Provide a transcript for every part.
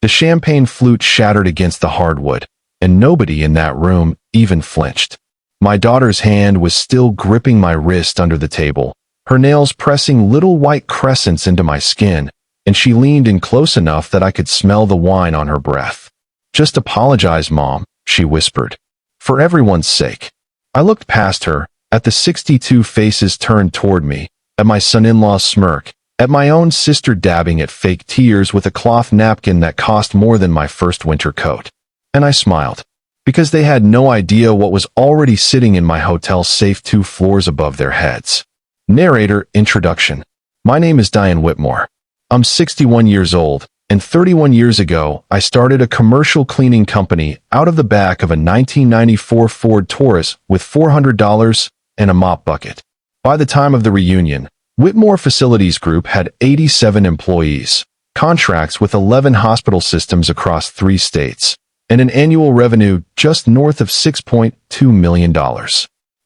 The champagne flute shattered against the hardwood, and nobody in that room even flinched. My daughter's hand was still gripping my wrist under the table, her nails pressing little white crescents into my skin, and she leaned in close enough that I could smell the wine on her breath. "Just apologize, Mom," she whispered. "For everyone's sake." I looked past her, at the 62 faces turned toward me, at my son-in-law's smirk, at my own sister dabbing at fake tears with a cloth napkin that cost more than my first winter coat. And I smiled, because they had no idea what was already sitting in my hotel safe 2 floors above their heads. Narrator Introduction. My name is Diane Whitmore. I'm 61 years old, and 31 years ago, I started a commercial cleaning company out of the back of a 1994 Ford Taurus with $400 and a mop bucket. By the time of the reunion, Whitmore Facilities Group had 87 employees, contracts with 11 hospital systems across 3 states, and an annual revenue just north of $6.2 million.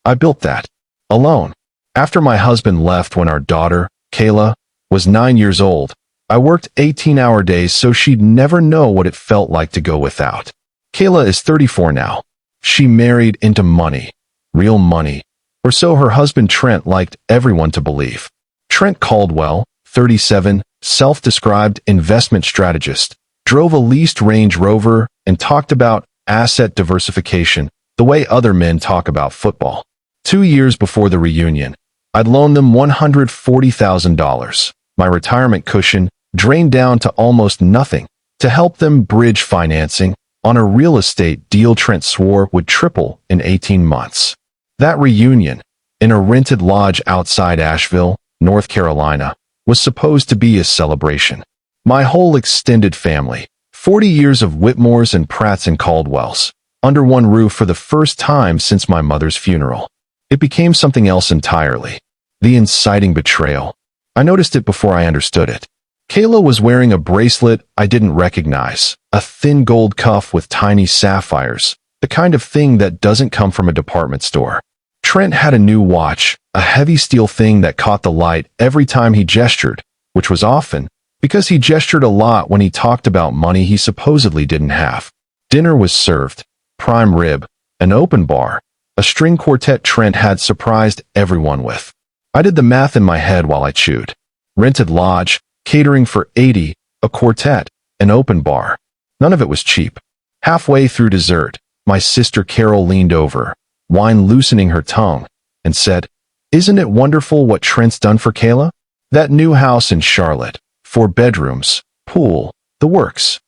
I built that alone. After my husband left when our daughter, Kayla, was 9 years old, I worked 18-hour days so she'd never know what it felt like to go without. Kayla is 34 now. She married into money. Real money. Or so her husband Trent liked everyone to believe. Trent Caldwell, 37, self-described investment strategist, drove a leased Range Rover and talked about asset diversification the way other men talk about football. 2 years before the reunion, I'd loaned them $140,000, my retirement cushion, drained down to almost nothing, to help them bridge financing on a real estate deal Trent swore would triple in 18 months. That reunion, in a rented lodge outside Asheville, North Carolina, was supposed to be a celebration. My whole extended family, 40 years of Whitmores and Pratts and Caldwells, under one roof for the first time since my mother's funeral. It became something else entirely. The inciting betrayal. I noticed it before I understood it. Kayla was wearing a bracelet I didn't recognize, a thin gold cuff with tiny sapphires, the kind of thing that doesn't come from a department store. Trent had a new watch, a heavy steel thing that caught the light every time he gestured, which was often, because he gestured a lot when he talked about money he supposedly didn't have. Dinner was served, prime rib, an open bar, a string quartet Trent had surprised everyone with. I did the math in my head while I chewed. Rented lodge, catering for 80, a quartet, an open bar. None of it was cheap. Halfway through dessert, my sister Carol leaned over, wine loosening her tongue, and said, "Isn't it wonderful what Trent's done for Kayla? That new house in Charlotte, 4 bedrooms, pool, the works."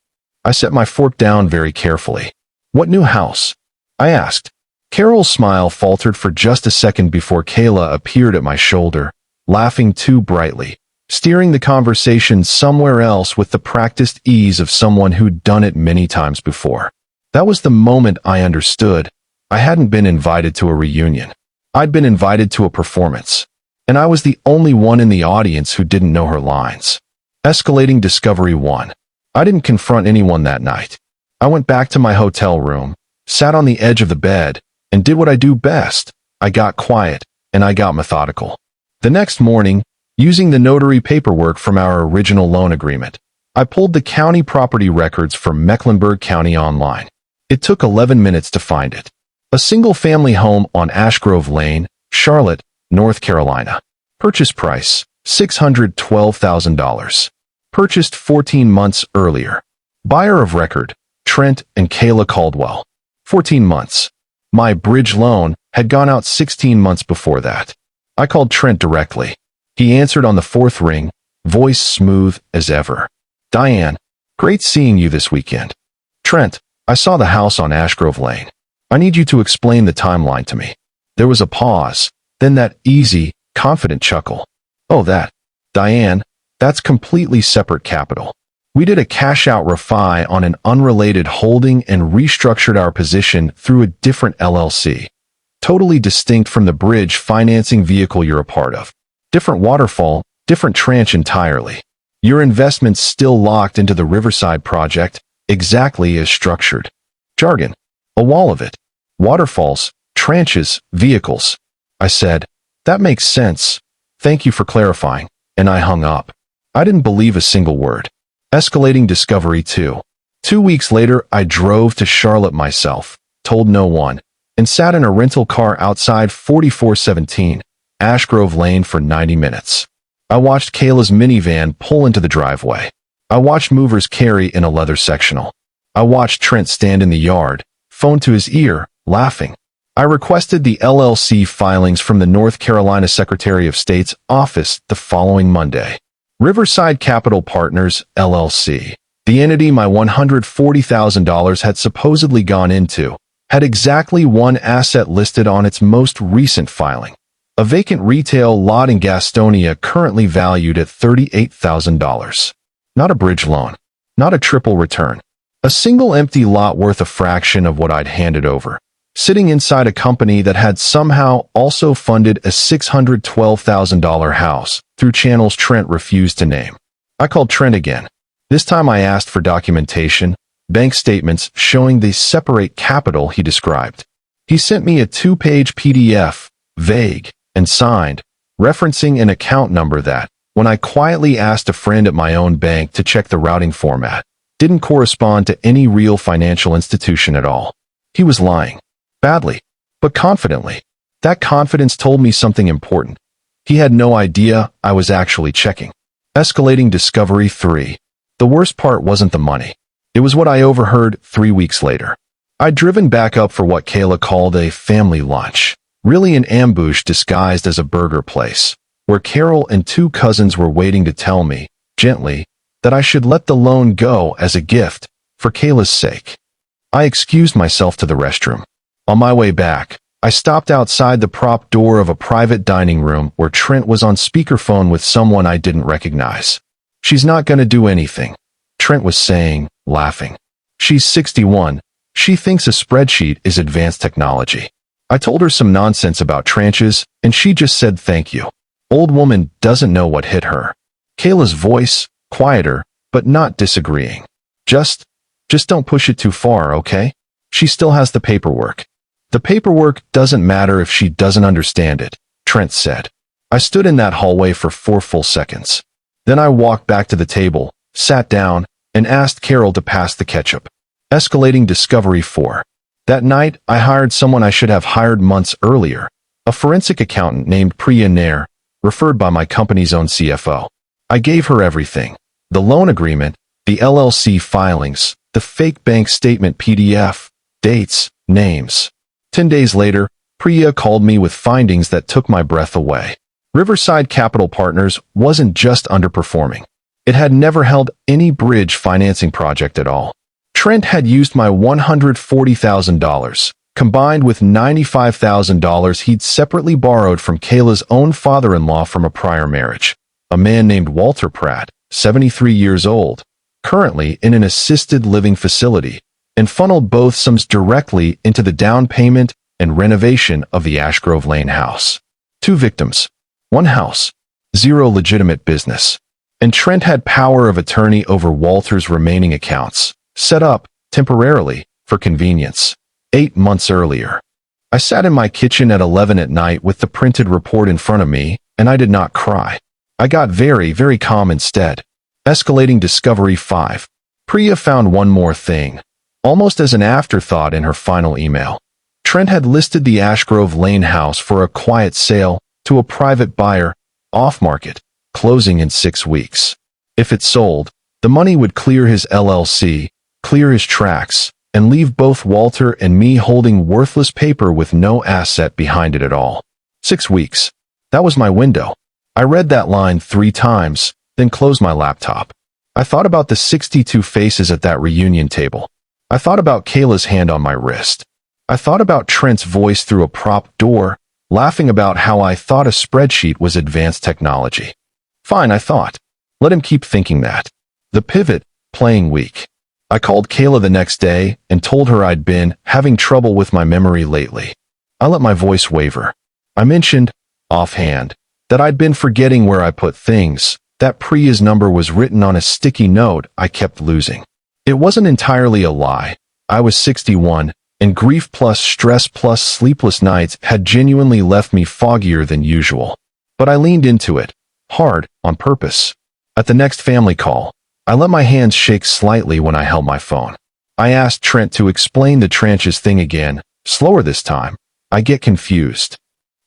I set my fork down very carefully. "What new house?" I asked. Carol's smile faltered for just a second before Kayla appeared at my shoulder, laughing too brightly, steering the conversation somewhere else with the practiced ease of someone who'd done it many times before. That was the moment I understood. I hadn't been invited to a reunion. I'd been invited to a performance, and I was the only one in the audience who didn't know her lines. Escalating Discovery 1. I didn't confront anyone that night. I went back to my hotel room, sat on the edge of the bed, and did what I do best. I got quiet, and I got methodical. The next morning, using the notary paperwork from our original loan agreement, I pulled the county property records for Mecklenburg County online. It took 11 minutes to find it. A single-family home on Ashgrove Lane, Charlotte, North Carolina. Purchase price, $612,000. Purchased 14 months earlier. Buyer of record, Trent and Kayla Caldwell. 14 months. My bridge loan had gone out 16 months before that. I called Trent directly. He answered on the 4th ring, voice smooth as ever. "Diane, great seeing you this weekend." "Trent, I saw the house on Ashgrove Lane. I need you to explain the timeline to me." There was a pause, then that easy, confident chuckle. "Oh, that. Diane, that's completely separate capital. We did a cash-out refi on an unrelated holding and restructured our position through a different LLC. Totally distinct from the bridge financing vehicle you're a part of. Different waterfall, different tranche entirely. Your investment's still locked into the Riverside project, exactly as structured. Jargon. A wall of it. Waterfalls, tranches, vehicles." I said, "That makes sense. Thank you for clarifying," and I hung up. I didn't believe a single word. Escalating Discovery 2. 2 weeks later, I drove to Charlotte myself, told no one, and sat in a rental car outside 4417 Ashgrove Lane for 90 minutes. I watched Kayla's minivan pull into the driveway. I watched movers carry in a leather sectional. I watched Trent stand in the yard, phone to his ear, laughing. I requested the LLC filings from the North Carolina Secretary of State's office the following Monday. Riverside Capital Partners, LLC, the entity my $140,000 had supposedly gone into, had exactly one asset listed on its most recent filing. A vacant retail lot in Gastonia currently valued at $38,000. Not a bridge loan. Not a triple return. A single empty lot worth a fraction of what I'd handed over, sitting inside a company that had somehow also funded a $612,000 house through channels Trent refused to name. I called Trent again. This time I asked for documentation, bank statements showing the separate capital he described. He sent me a 2-page PDF, vague and signed, referencing an account number that, when I quietly asked a friend at my own bank to check the routing format, didn't correspond to any real financial institution at all. He was lying. Badly, but confidently. That confidence told me something important. He had no idea I was actually checking. Escalating Discovery 3. The worst part wasn't the money. It was what I overheard 3 weeks later. I'd driven back up for what Kayla called a family lunch, really an ambush disguised as a burger place, where Carol and 2 cousins were waiting to tell me, gently, that I should let the loan go as a gift, for Kayla's sake. I excused myself to the restroom. On my way back, I stopped outside the prop door of a private dining room where Trent was on speakerphone with someone I didn't recognize. "She's not gonna do anything," Trent was saying, laughing. "She's 61. She thinks a spreadsheet is advanced technology." I told her some nonsense about tranches, and she just said thank you. Old woman doesn't know what hit her. Kayla's voice, quieter, but not disagreeing. Just don't push it too far, okay? She still has the paperwork. The paperwork doesn't matter if she doesn't understand it, Trent said. I stood in that hallway for 4 full seconds. Then I walked back to the table, sat down, and asked Carol to pass the ketchup. Escalating Discovery 4. That night, I hired someone I should have hired months earlier, a forensic accountant named Priya Nair, referred by my company's own CFO. I gave her everything. The loan agreement, the LLC filings, the fake bank statement PDF, dates, names. 10 days later, Priya called me with findings that took my breath away. Riverside Capital Partners wasn't just underperforming. It had never held any bridge financing project at all. Trent had used my $140,000, combined with $95,000 he'd separately borrowed from Kayla's own father-in-law from a prior marriage, a man named Walter Pratt, 73 years old, currently in an assisted living facility, and funneled both sums directly into the down payment and renovation of the Ashgrove Lane house. 2 victims, 1 house, 0 legitimate business. And Trent had power of attorney over Walter's remaining accounts, set up, temporarily, for convenience, 8 months earlier. I sat in my kitchen at 11 at night with the printed report in front of me, and I did not cry. I got very, very calm instead. Escalating Discovery 5. Priya found one more thing, almost as an afterthought in her final email. Trent had listed the Ashgrove Lane house for a quiet sale to a private buyer, off-market, closing in 6 weeks. If it sold, the money would clear his LLC, clear his tracks, and leave both Walter and me holding worthless paper with no asset behind it at all. 6 weeks. That was my window. I read that line 3 times, then closed my laptop. I thought about the 62 faces at that reunion table. I thought about Kayla's hand on my wrist. I thought about Trent's voice through a prop door, laughing about how I thought a spreadsheet was advanced technology. Fine, I thought. Let him keep thinking that. The pivot, playing weak. I called Kayla the next day and told her I'd been having trouble with my memory lately. I let my voice waver. I mentioned, offhand, that I'd been forgetting where I put things, that Priya's number was written on a sticky note I kept losing. It wasn't entirely a lie. I was 61, and grief plus stress plus sleepless nights had genuinely left me foggier than usual. But I leaned into it, hard, on purpose. At the next family call, I let my hands shake slightly when I held my phone. I asked Trent to explain the trenches thing again, slower this time. I get confused.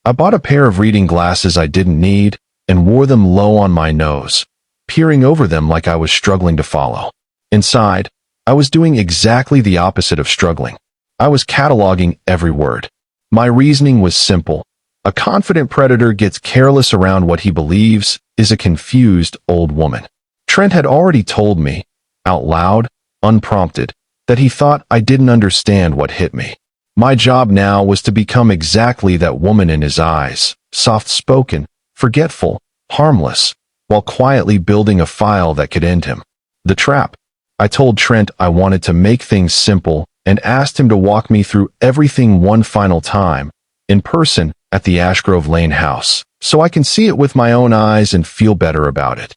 I bought a pair of reading glasses I didn't need and wore them low on my nose, peering over them like I was struggling to follow. Inside, I was doing exactly the opposite of struggling. I was cataloging every word. My reasoning was simple. A confident predator gets careless around what he believes is a confused old woman. Trent had already told me, out loud, unprompted, that he thought I didn't understand what hit me. My job now was to become exactly that woman in his eyes, soft-spoken, forgetful, harmless, while quietly building a file that could end him. The trap. I told Trent I wanted to make things simple and asked him to walk me through everything one final time, in person, at the Ashgrove Lane house, so I can see it with my own eyes and feel better about it.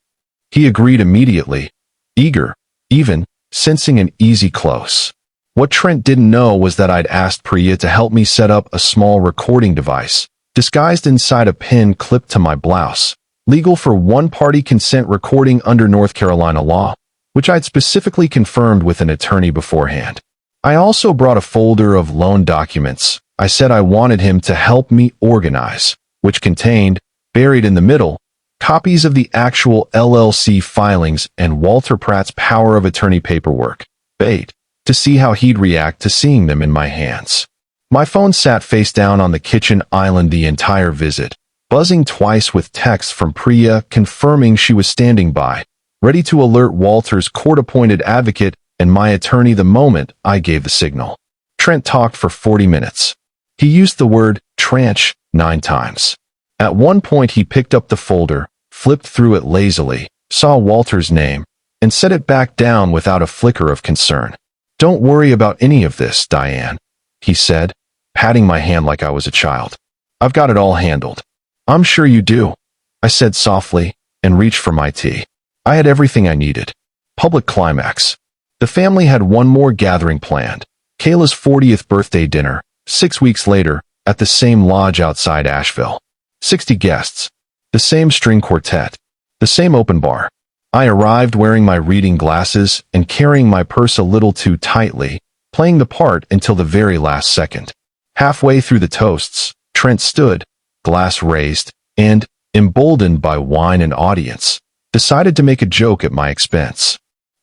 He agreed immediately, eager, even, sensing an easy close. What Trent didn't know was that I'd asked Priya to help me set up a small recording device, disguised inside a pin clipped to my blouse, legal for one-party consent recording under North Carolina law, which I'd specifically confirmed with an attorney beforehand. I also brought a folder of loan documents I said I wanted him to help me organize, which contained, buried in the middle, copies of the actual LLC filings and Walter Pratt's power of attorney paperwork, bait, to see how he'd react to seeing them in my hands. My phone sat face down on the kitchen island the entire visit, buzzing twice with texts from Priya confirming she was standing by, ready to alert Walter's court-appointed advocate and my attorney the moment I gave the signal. Trent talked for 40 minutes. He used the word tranche 9 times. At one point he picked up the folder, flipped through it lazily, saw Walter's name, and set it back down without a flicker of concern. "Don't worry about any of this, Diane," he said, patting my hand like I was a child. "I've got it all handled." "I'm sure you do," I said softly, and reached for my tea. I had everything I needed. Public climax. The family had one more gathering planned, Kayla's 40th birthday dinner, 6 weeks later, at the same lodge outside Asheville. 60 guests. The same string quartet. The same open bar. I arrived wearing my reading glasses and carrying my purse a little too tightly, playing the part until the very last second. Halfway through the toasts, Trent stood, glass raised, and, emboldened by wine and audience, decided to make a joke at my expense.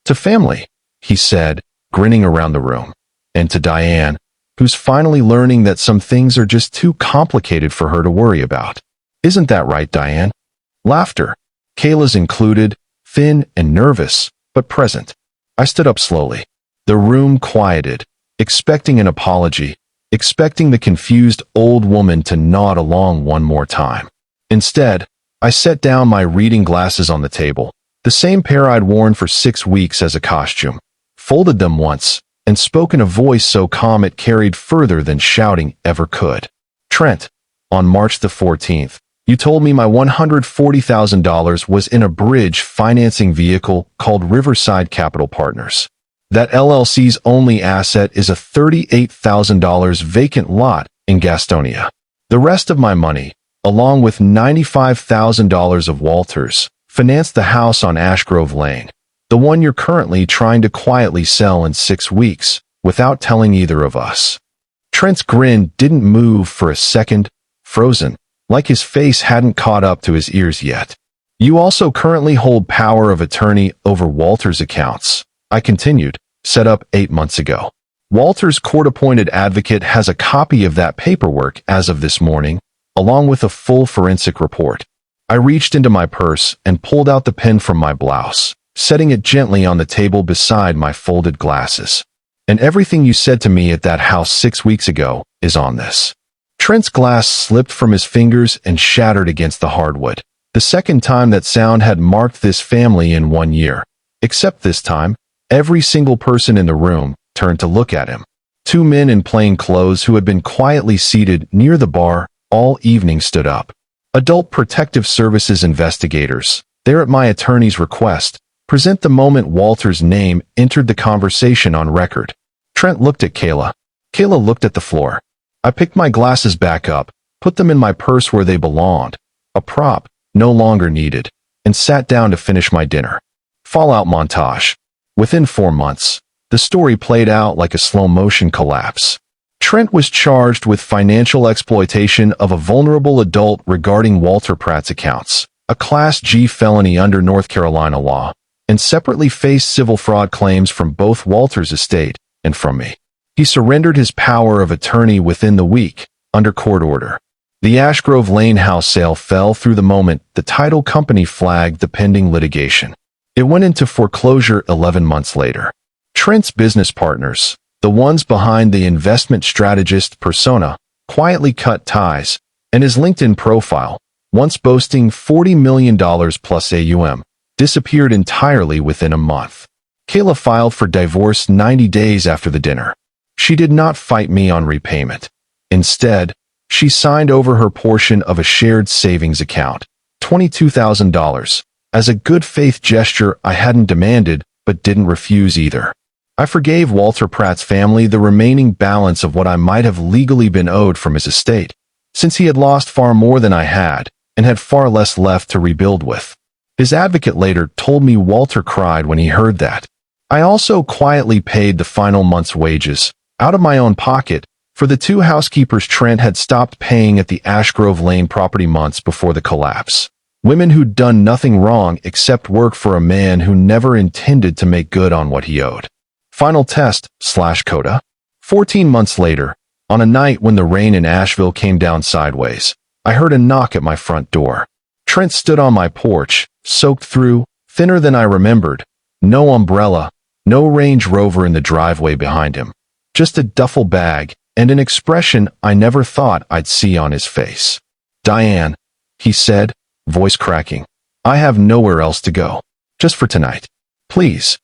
"To family," he said, grinning around the room, "and to Diane, who's finally learning that some things are just too complicated for her to worry about. Isn't that right, Diane?" Laughter. Kayla's included, thin and nervous, but present. I stood up slowly. The room quieted, expecting an apology, expecting the confused old woman to nod along one more time. Instead, I set down my reading glasses on the table, the same pair I'd worn for 6 weeks as a costume, folded them once, and spoke in a voice so calm it carried further than shouting ever could. "Trent, on March the 14th, you told me my $140,000 was in a bridge financing vehicle called Riverside Capital Partners. That LLC's only asset is a $38,000 vacant lot in Gastonia. The rest of my money, along with $95,000 of Walter's, financed the house on Ashgrove Lane, the one you're currently trying to quietly sell in 6 weeks, without telling either of us." Trent's grin didn't move for a second, frozen, like his face hadn't caught up to his ears yet. "You also currently hold power of attorney over Walter's accounts," I continued, "set up 8 months ago. Walter's court-appointed advocate has a copy of that paperwork as of this morning, along with a full forensic report." I reached into my purse and pulled out the pen from my blouse, setting it gently on the table beside my folded glasses. "And everything you said to me at that house 6 weeks ago is on this." Trent's glass slipped from his fingers and shattered against the hardwood. The second time that sound had marked this family in 1 year. Except this time, every single person in the room turned to look at him. 2 men in plain clothes who had been quietly seated near the bar all evening stood up. Adult Protective Services investigators, there at my attorney's request, present the moment Walter's name entered the conversation on record. Trent looked at Kayla. Kayla looked at the floor. I picked my glasses back up, put them in my purse where they belonged, a prop no longer needed, and sat down to finish my dinner. Fallout montage. Within 4 months, The story played out like a slow-motion collapse. Trent was charged with financial exploitation of a vulnerable adult regarding Walter Pratt's accounts, a Class G felony under North Carolina law, and separately faced civil fraud claims from both Walter's estate and from me. He surrendered his power of attorney within the week, under court order. The Ashgrove Lane house sale fell through the moment the title company flagged the pending litigation. It went into foreclosure 11 months later. Trent's business partners, the ones behind the investment strategist persona, quietly cut ties, and his LinkedIn profile, once boasting $40 million plus AUM, disappeared entirely within a month. Kayla filed for divorce 90 days after the dinner. She did not fight me on repayment. Instead, she signed over her portion of a shared savings account, $22,000, as a good faith gesture I hadn't demanded but didn't refuse either. I forgave Walter Pratt's family the remaining balance of what I might have legally been owed from his estate, since he had lost far more than I had and had far less left to rebuild with. His advocate later told me Walter cried when he heard that. I also quietly paid the final month's wages, out of my own pocket, for the 2 housekeepers Trent had stopped paying at the Ashgrove Lane property months before the collapse. Women who'd done nothing wrong except work for a man who never intended to make good on what he owed. Final test / coda. 14 months later, on a night when the rain in Asheville came down sideways, I heard a knock at my front door. Trent stood on my porch, soaked through, thinner than I remembered. No umbrella, no Range Rover in the driveway behind him. Just a duffel bag and an expression I never thought I'd see on his face. "Diane," he said, voice cracking. "I have nowhere else to go. Just for tonight. Please."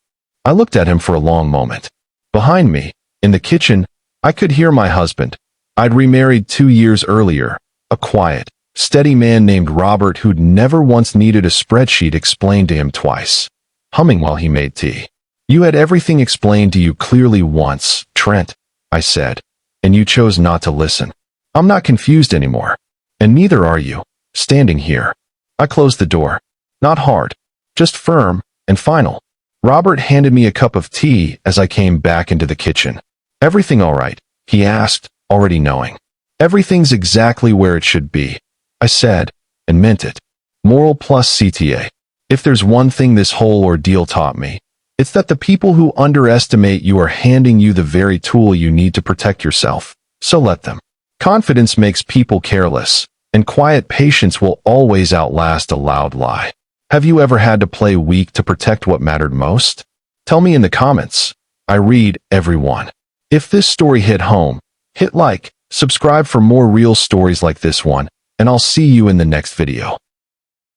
I looked at him for a long moment. Behind me, in the kitchen, I could hear my husband. I'd remarried 2 years earlier, a quiet, steady man named Robert who'd never once needed a spreadsheet explained to him twice, humming while he made tea. "You had everything explained to you clearly once, Trent," I said, "and you chose not to listen. I'm not confused anymore. And neither are you, standing here." I closed the door. Not hard, just firm and final. Robert handed me a cup of tea as I came back into the kitchen. "Everything all right?" he asked, already knowing. "Everything's exactly where it should be," I said, and meant it. Moral plus CTA. If there's one thing this whole ordeal taught me, it's that the people who underestimate you are handing you the very tool you need to protect yourself, so let them. Confidence makes people careless, and quiet patience will always outlast a loud lie. Have you ever had to play weak to protect what mattered most? Tell me in the comments. I read every one. If this story hit home, hit like, subscribe for more real stories like this one, and I'll see you in the next video.